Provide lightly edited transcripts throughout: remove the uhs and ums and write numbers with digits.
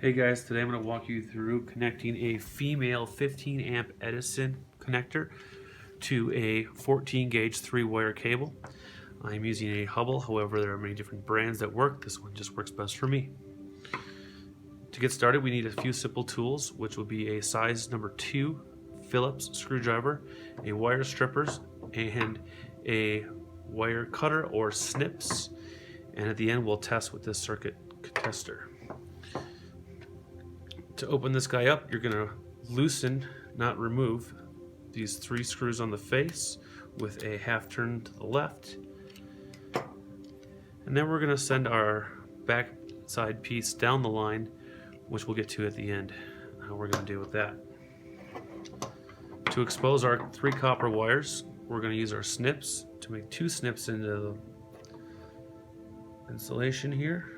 Hey guys, today I'm going to walk you through connecting a female 15 amp Edison connector to a 14 gauge 3-wire cable. I'm using a Hubble, however there are many different brands that work. This one just works best for me. To get started we need a few simple tools, which will be a size number 2 Phillips screwdriver, a wire strippers, and a wire cutter or snips, and at the end we'll test with this circuit tester. To open this guy up, you're going to loosen, not remove, these 3 screws on the face with a half turn to the left. And then we're going to send our back side piece down the line, which we'll get to at the end. How we're going to deal with that. To expose our 3 copper wires, we're going to use our snips to make 2 snips into the insulation here.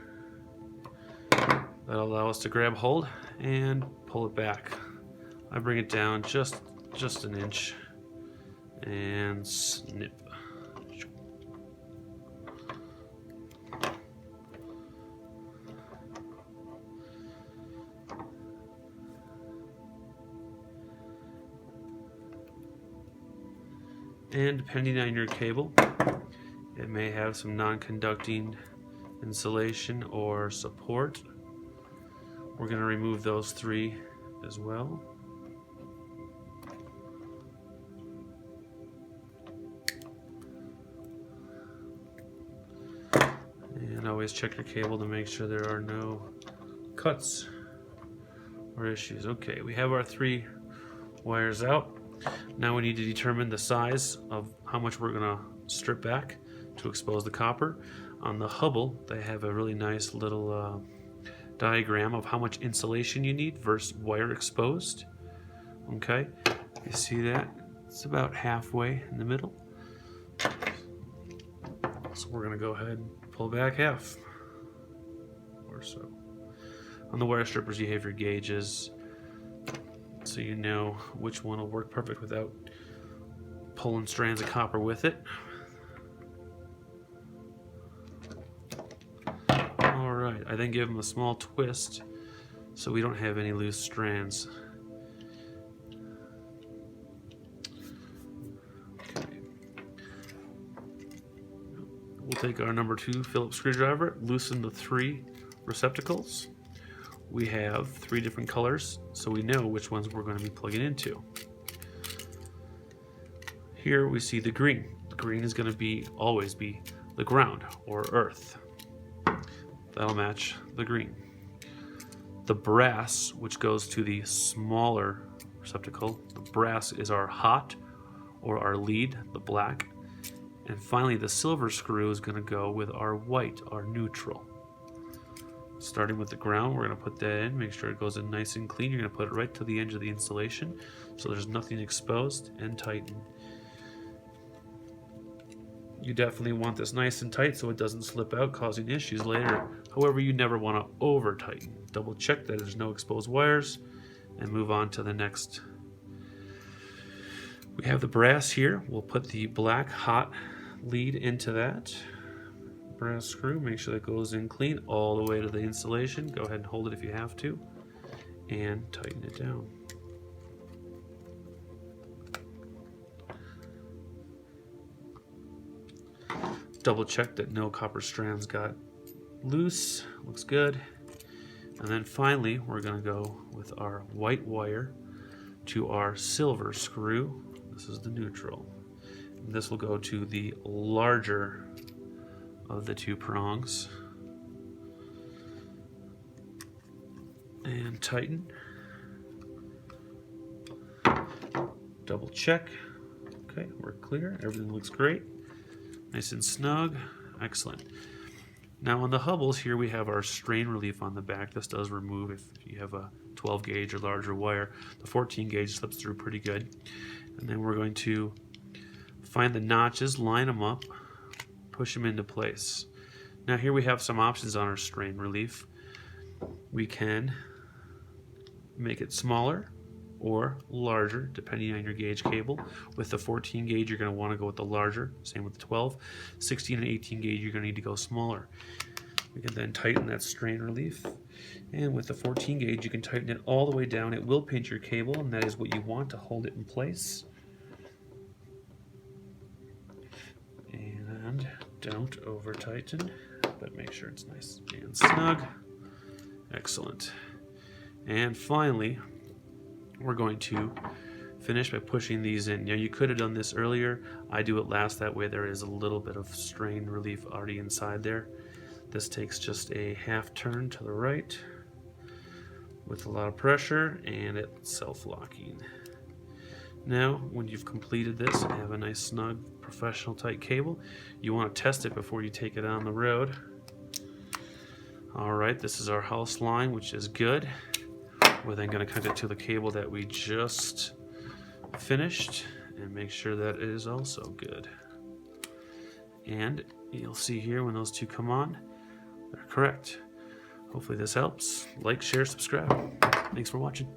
That'll allow us to grab hold and pull it back. I bring it down just an inch and snip. And depending on your cable, it may have some non-conducting insulation or support. We're going to remove those 3 as well. And always check your cable to make sure there are no cuts or issues. Okay, we have our 3 wires out. Now we need to determine the size of how much we're going to strip back to expose the copper. On the Hubble, they have a really nice little diagram of how much insulation you need versus wire exposed. Okay, you see that? It's about halfway in the middle. So we're going to go ahead and pull back half or so. On the wire strippers you have your gauges, so you know which one will work perfect without pulling strands of copper with it. Alright, I then give them a small twist so we don't have any loose strands. Okay. We'll take our number 2 Phillips screwdriver, loosen the 3 receptacles. We have 3 different colors, so we know which ones we're going to be plugging into. Here we see the green. The green is going to always be the ground or earth. That'll match the green. The brass, which goes to the smaller receptacle, the brass is our hot or our lead, the black. And finally the silver screw is going to go with our white, our neutral. Starting with the ground, we're going to put that in, make sure it goes in nice and clean. You're going to put it right to the edge of the insulation so there's nothing exposed, and tighten. You definitely want this nice and tight so it doesn't slip out, causing issues later. However, you never want to over tighten. Double check that there's no exposed wires and move on to the next. We have the brass here. We'll put the black hot lead into that brass screw. Make sure that goes in clean all the way to the insulation. Go ahead and hold it if you have to, and tighten it down. Double check that no copper strands got loose. Looks good. And then finally we're going to go with our white wire to our silver screw. This is the neutral. And this will go to the larger of the 2 prongs. And tighten. Double check. Okay, we're clear. Everything looks great. Nice and snug. Excellent. Now on the Hubbles here we have our strain relief on the back. This does remove if you have a 12 gauge or larger wire. The 14 gauge slips through pretty good. And then we're going to find the notches, line them up, push them into place. Now here we have some options on our strain relief. We can make it smaller or larger depending on your gauge cable. With the 14 gauge you're going to want to go with the larger, same with the 12. 16 and 18 gauge you're going to need to go smaller. We can then tighten that strain relief. And with the 14 gauge, you can tighten it all the way down. It will pinch your cable, and that is what you want to hold it in place. And don't over tighten, but make sure it's nice and snug. Excellent. And finally, we're going to finish by pushing these in. Now, you could have done this earlier. I do it last, that way there is a little bit of strain relief already inside there. This takes just a half turn to the right with a lot of pressure, and it's self-locking. Now, when you've completed this and have a nice snug professional tight cable, you want to test it before you take it on the road. Alright, this is our house line, which is good. We're then going to connect it to the cable that we just finished and make sure that it is also good. And you'll see here when those two come on, they're correct. Hopefully this helps. Like, share, subscribe. Thanks for watching.